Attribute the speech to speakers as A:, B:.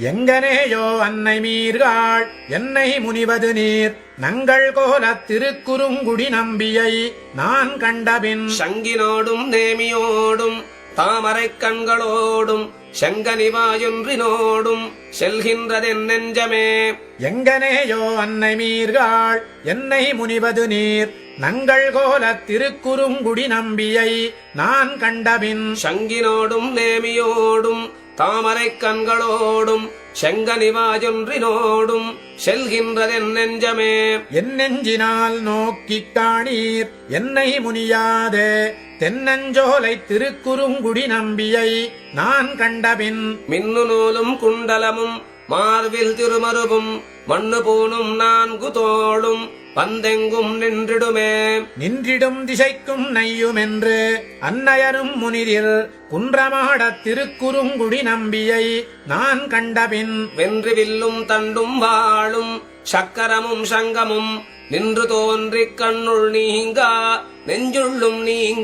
A: எங்கனேயோ அன்னை மீர்காள் என்னை முனிவது நீர் நங்கள் கோலத் திருக்குறுங்குடி நம்பியை நான் கண்டபின்
B: சங்கினோடும் நேமியோடும் தாமரைக் கண்களோடும் செங்கனிவாயொன்றினோடும் செல்கின்றதென் நெஞ்சமே.
A: எங்கனேயோ அன்னை மீர்காள் என்னை முனிவது நீர் நங்கள் கோலத் திருக்குறுங்குடி நம்பியை நான் கண்டபின்
B: சங்கினோடும் நேமியோடும் தாமரைக் கண்களோடும் செங்கனிவாயொன்றினோடும் செல்கின்றதென் நெஞ்சமே.
A: என் நெஞ்சினால் நோக்கிக் காணீர் என்னை முனியாதே தென்னஞ்சோலை திருக்குறுங்குடி நம்பியை நான் கண்டபின்
B: மின்னு நூலும் குண்டலமும் மார்வில் திருமருவும் மண்ணு பூணும் 4 தோளும் பந்தெங்கும் நின்றிடுமே.
A: நின்றிடும் திசைக்கும் நையுமென்று அன்னையரும் முனிதில் குன்றமாடத் திருக்குறுங்குடி நம்பியை நான் கண்டபின்
B: வென்று வில்லும் தண்டும் வாளும் சக்கரமும் சங்கமும் நின்று தோன்றிக் கண்ணுள் நீங்கா நெஞ்சுள்ளும் நீங்க